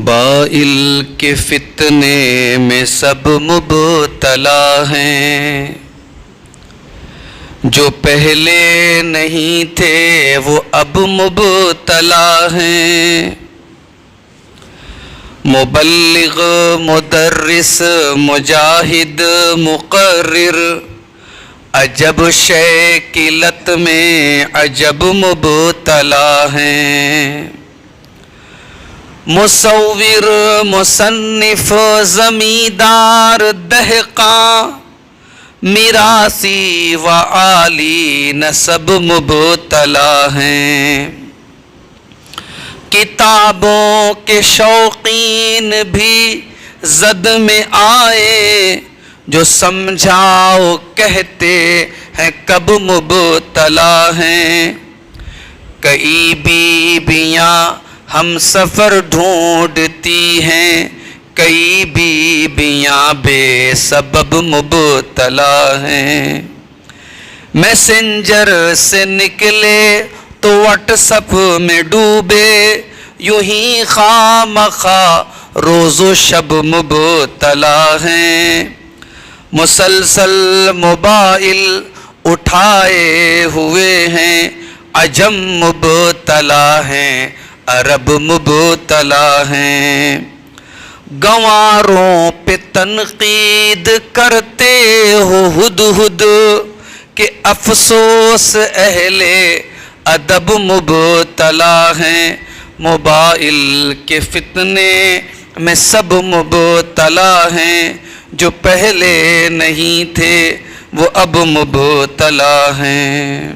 Mobile کے فتنے میں سب مبتلا ہیں، جو پہلے نہیں تھے وہ اب مبتلا ہیں۔ مبلغ، مدرس، مجاہد، مقرر، عجب شکلت میں عجب مبتلا ہیں۔ مصور، مصنف، زمیندار، دہقاں، میراثی و عالین سب مبتلا ہیں۔ کتابوں کے شوقین بھی زد میں آئے، جو سمجھاؤ کہتے ہیں کب مبتلا ہیں۔ کئی بیویاں ہم سفر ڈھونڈتی ہیں، کئی بیویاں بے سبب مبتلا ہیں۔ میسنجر سے نکلے تو واٹس ایپ میں ڈوبے، یوں ہی خواہ روز و شب مبتلا ہیں۔ مسلسل موبائل اٹھائے ہوئے ہیں، عجم مبتلا ہیں، عرب مبتلا ہیں۔ گنواروں پہ تنقید کرتے ہو ہدہد، کہ افسوس اہل ادب مبتلا ہیں۔ موبائل کے فتنے میں سب مبتلا ہیں، جو پہلے نہیں تھے وہ اب مبتلا ہیں۔